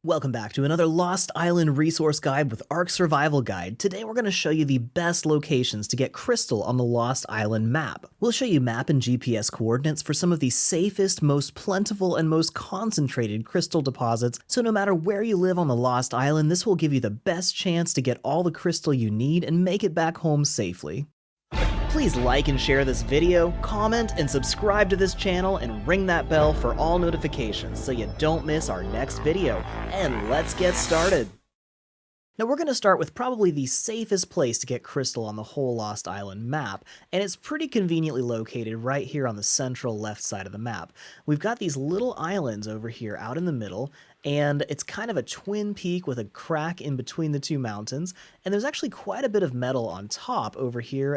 Welcome back to another Lost Island resource guide with Ark Survival Guide. Today we're going to show you the best locations to get crystal on the Lost Island map. We'll show you map and GPS coordinates for some of the safest, most plentiful, and most concentrated crystal deposits, so no matter where you live on the Lost Island, this will give you the best chance to get all the crystal you need and make it back home safely. Please like and share this video, comment and subscribe to this channel, and ring that bell for all notifications so you don't miss our next video. And let's get started! Now we're going to start with probably the safest place to get crystal on the whole Lost Island map, and it's pretty conveniently located right here on the central left side of the map. We've got these little islands over here out in the middle, and it's kind of a twin peak with a crack in between the two mountains, and there's actually quite a bit of metal on top over here,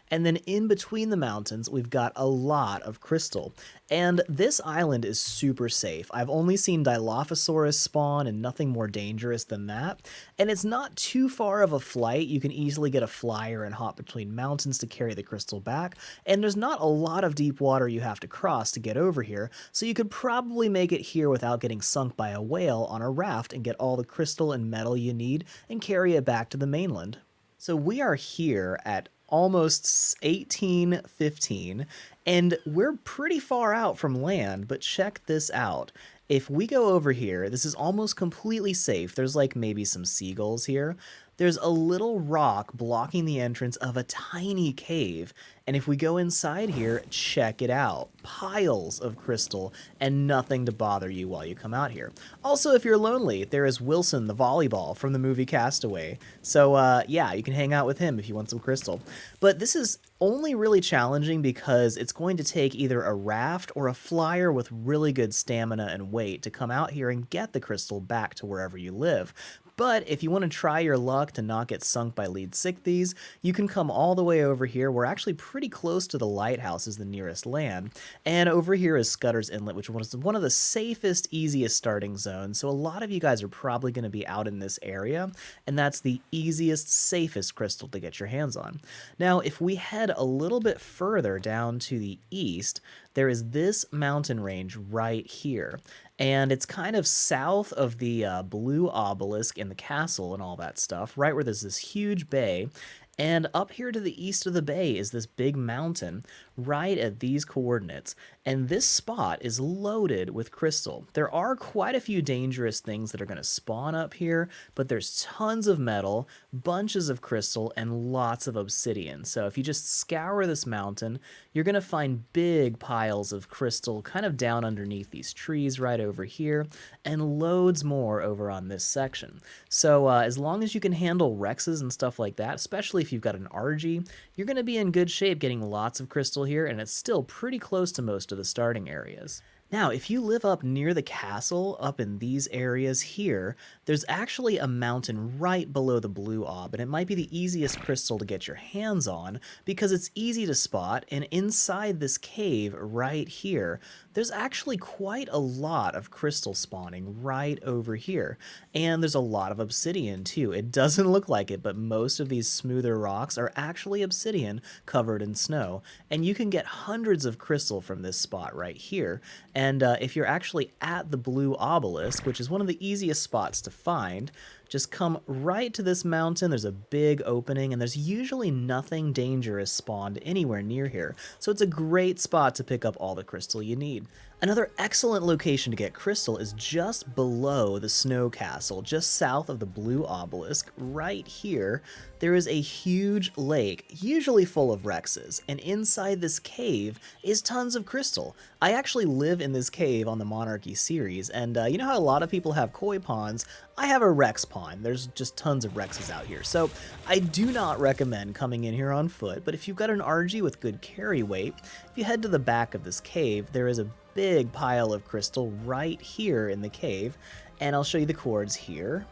and then in between the mountains we've got a lot of crystal. And this island is super safe. I've only seen Dilophosaurus spawn and nothing more dangerous than that, and it's not too far of a flight. You can easily get a flyer and hop between mountains to carry the crystal back, and there's not a lot of deep water you have to cross to get over here, so you could probably make it here without getting sunk by a whale on a raft and get all the crystal and metal you need and carry it back to the mainland. So we are here at almost 1815, and we're pretty far out from land, but check this out. If we go over here, this is almost completely safe. There's like maybe some seagulls here. There's a little rock blocking the entrance of a tiny cave, and if we go inside here, check it out. Piles of crystal and nothing to bother you while you come out here. Also, if you're lonely, there is Wilson the volleyball from the movie Castaway. So yeah, you can hang out with him if you want some crystal. But this is only really challenging because it's going to take either a raft or a flyer with really good stamina and weight to come out here and get the crystal back to wherever you live. But if you want to try your luck to not get sunk by lead sichthies, you can come all the way over here. We're actually pretty close to the lighthouse is the nearest land. And over here is Scudder's Inlet, which was one of the safest, easiest starting zones. So a lot of you guys are probably going to be out in this area, and that's the easiest, safest crystal to get your hands on. Now, if we head a little bit further down to the east, there is this mountain range right here. And it's kind of south of the blue obelisk and the castle and all that stuff, right where there's this huge bay. And up here to the east of the bay is this big mountain right at these coordinates. And this spot is loaded with crystal. There are quite a few dangerous things that are going to spawn up here, but there's tons of metal, bunches of crystal, and lots of obsidian. So if you just scour this mountain, you're going to find big piles of crystal kind of down underneath these trees right over here, and loads more over on this section. So as long as you can handle Rexes and stuff like that, especially if you've got an RG, you're going to be in good shape getting lots of crystal here, and it's still pretty close to most of the starting areas. Now, if you live up near the castle, up in these areas here, there's actually a mountain right below the blue ob, and it might be the easiest crystal to get your hands on because it's easy to spot, and inside this cave right here, there's actually quite a lot of crystal spawning right over here, and there's a lot of obsidian too. It doesn't look like it, but most of these smoother rocks are actually obsidian covered in snow, and you can get hundreds of crystal from this spot right here. And if you're actually at the blue obelisk, which is one of the easiest spots to find, just come right to this mountain. There's a big opening, and there's usually nothing dangerous spawned anywhere near here, so it's a great spot to pick up all the crystal you need. Another excellent location to get crystal is just below the snow castle, just south of the blue obelisk. Right here, there is a huge lake, usually full of Rexes, and inside this cave is tons of crystal. I actually live in this cave on the Monarchy series, and you know how a lot of people have koi ponds? I have a Rex pond. There's just tons of Rexes out here, so I do not recommend coming in here on foot, but if you've got an RG with good carry weight, if you head to the back of this cave, there is a big pile of crystal right here in the cave, and I'll show you the cords here.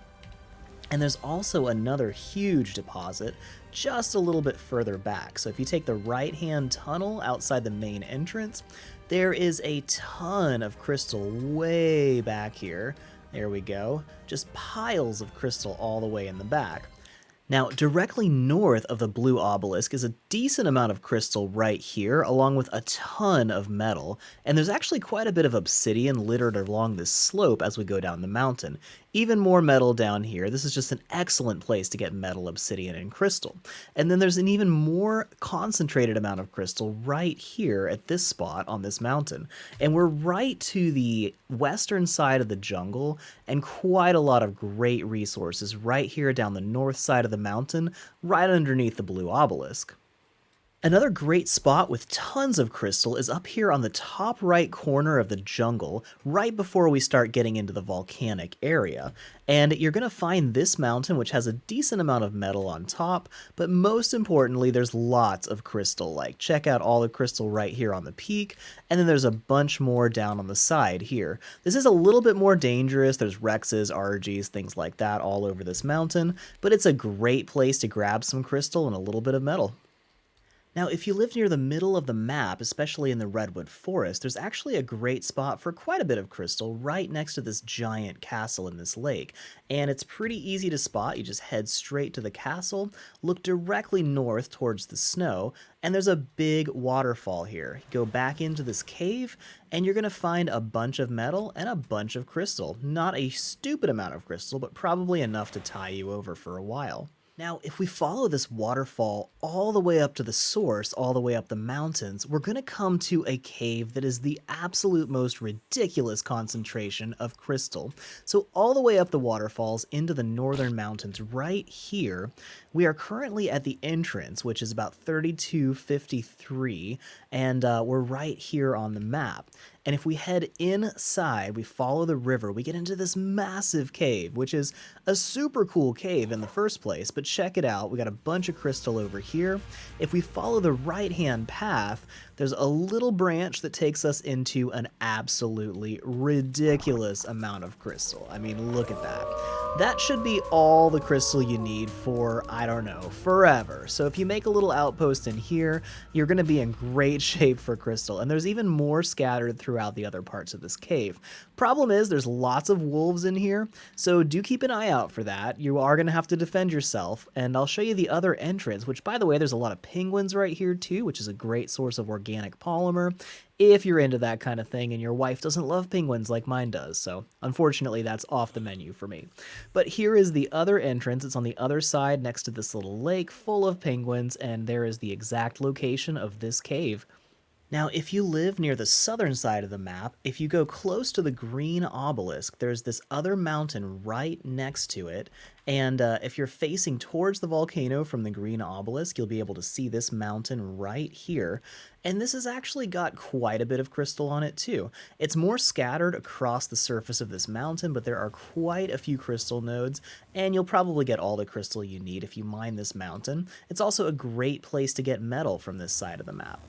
And there's also another huge deposit just a little bit further back. So if you take the right-hand tunnel outside the main entrance, there is a ton of crystal way back here. There we go. Just piles of crystal all the way in the back. Now, directly north of the blue obelisk is a decent amount of crystal right here, along with a ton of metal, and there's actually quite a bit of obsidian littered along this slope as we go down the mountain. Even more metal down here. This is just an excellent place to get metal, obsidian, and crystal. And then there's an even more concentrated amount of crystal right here at this spot on this mountain. And we're right to the western side of the jungle, and quite a lot of great resources right here down the north side of the mountain, right underneath the blue obelisk. Another great spot with tons of crystal is up here on the top right corner of the jungle, right before we start getting into the volcanic area. And you're going to find this mountain, which has a decent amount of metal on top, but most importantly, there's lots of crystal. Like, check out all the crystal right here on the peak, and then there's a bunch more down on the side here. This is a little bit more dangerous. There's Rexes, RGs, things like that all over this mountain, but it's a great place to grab some crystal and a little bit of metal. Now, if you live near the middle of the map, especially in the Redwood Forest, there's actually a great spot for quite a bit of crystal right next to this giant castle in this lake. And it's pretty easy to spot. You just head straight to the castle, look directly north towards the snow, and there's a big waterfall here. Go back into this cave, and you're going to find a bunch of metal and a bunch of crystal. Not a stupid amount of crystal, but probably enough to tie you over for a while. Now, if we follow this waterfall all the way up to the source, all the way up the mountains, we're going to come to a cave that is the absolute most ridiculous concentration of crystal. So all the way up the waterfalls into the northern mountains right here, we are currently at the entrance, which is about 3253, and we're right here on the map. And if we head inside, we follow the river, we get into this massive cave, which is a super cool cave in the first place, but check it out. We got a bunch of crystal over here. If we follow the right-hand path, there's a little branch that takes us into an absolutely ridiculous amount of crystal. I mean, look at that. That should be all the crystal you need for, I don't know, forever. So if you make a little outpost in here, you're going to be in great shape for crystal. And there's even more scattered throughout the other parts of this cave. Problem is, there's lots of wolves in here, so do keep an eye out for that. You are going to have to defend yourself, and I'll show you the other entrance, which, by the way, there's a lot of penguins right here too, which is a great source of organic polymer, if you're into that kind of thing and your wife doesn't love penguins like mine does. So unfortunately, that's off the menu for me. But here is the other entrance. It's on the other side next to this little lake full of penguins, and there is the exact location of this cave. Now, if you live near the southern side of the map, if you go close to the green obelisk, there's this other mountain right next to it, and if you're facing towards the volcano from the green obelisk, you'll be able to see this mountain right here, and this has actually got quite a bit of crystal on it too. It's more scattered across the surface of this mountain, but there are quite a few crystal nodes, and you'll probably get all the crystal you need if you mine this mountain. It's also a great place to get metal from this side of the map.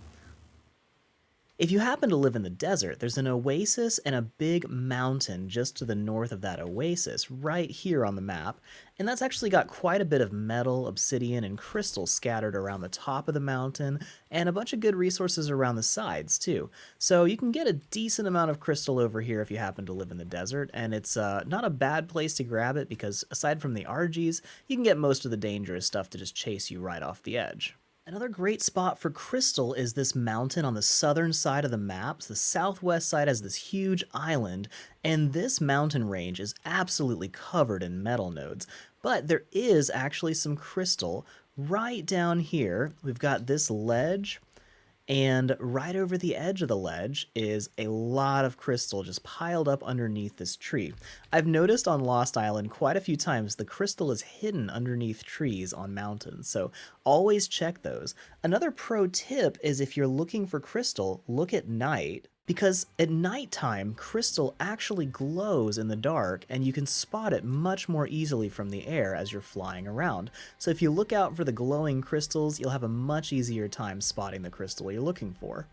If you happen to live in the desert, there's an oasis and a big mountain just to the north of that oasis, right here on the map, and that's actually got quite a bit of metal, obsidian, and crystal scattered around the top of the mountain, and a bunch of good resources around the sides, too. So you can get a decent amount of crystal over here if you happen to live in the desert, and it's not a bad place to grab it because, aside from the RGs, you can get most of the dangerous stuff to just chase you right off the edge. Another great spot for crystal is this mountain on the southern side of the map. The southwest side has this huge island, and this mountain range is absolutely covered in metal nodes. But there is actually some crystal right down here. We've got this ledge, and right over the edge of the ledge is a lot of crystal just piled up underneath this tree. I've noticed on Lost Island quite a few times the crystal is hidden underneath trees on mountains, so always check those. Another pro tip is if you're looking for crystal, look at night, because at nighttime, crystal actually glows in the dark, and you can spot it much more easily from the air as you're flying around. So if you look out for the glowing crystals, you'll have a much easier time spotting the crystal you're looking for.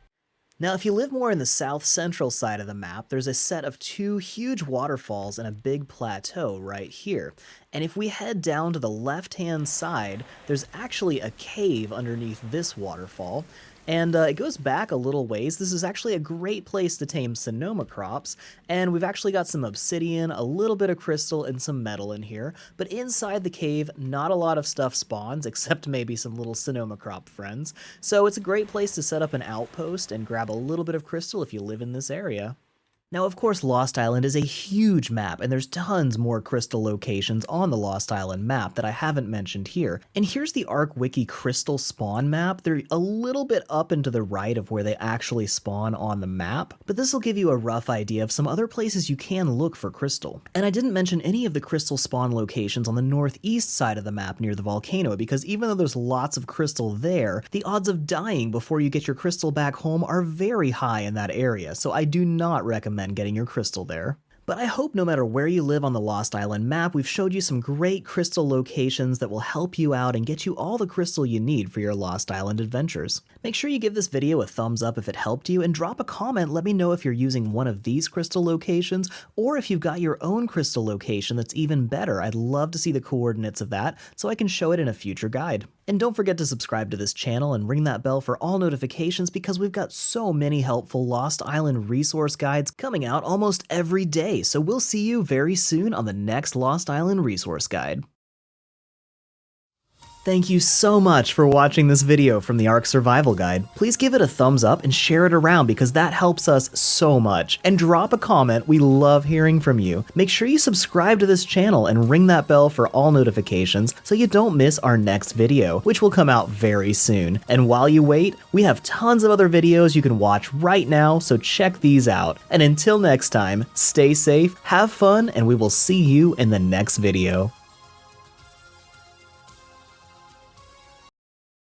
Now, if you live more in the south-central side of the map, there's a set of two huge waterfalls and a big plateau right here. And if we head down to the left-hand side, there's actually a cave underneath this waterfall. And it goes back a little ways. This is actually a great place to tame Sonoma crops, and we've actually got some obsidian, a little bit of crystal, and some metal in here. But inside the cave, not a lot of stuff spawns, except maybe some little Sonoma crop friends. So it's a great place to set up an outpost and grab a little bit of crystal if you live in this area. Now, of course, Lost Island is a huge map, and there's tons more crystal locations on the Lost Island map that I haven't mentioned here. And here's the Ark Wiki crystal spawn map. They're a little bit up and to the right of where they actually spawn on the map, but this will give you a rough idea of some other places you can look for crystal. And I didn't mention any of the crystal spawn locations on the northeast side of the map near the volcano, because even though there's lots of crystal there, the odds of dying before you get your crystal back home are very high in that area, so I do not recommend getting your crystal there. But I hope no matter where you live on the Lost Island map, we've showed you some great crystal locations that will help you out and get you all the crystal you need for your Lost Island adventures. Make sure you give this video a thumbs up if it helped you, and drop a comment. Let me know if you're using one of these crystal locations, or if you've got your own crystal location that's even better. I'd love to see the coordinates of that so I can show it in a future guide. And don't forget to subscribe to this channel and ring that bell for all notifications, because we've got so many helpful Lost Island resource guides coming out almost every day. So we'll see you very soon on the next Lost Island resource guide. Thank you so much for watching this video from the Ark Survival Guide. Please give it a thumbs up and share it around, because that helps us so much. And drop a comment, we love hearing from you. Make sure you subscribe to this channel and ring that bell for all notifications so you don't miss our next video, which will come out very soon. And while you wait, we have tons of other videos you can watch right now, so check these out. And until next time, stay safe, have fun, and we will see you in the next video.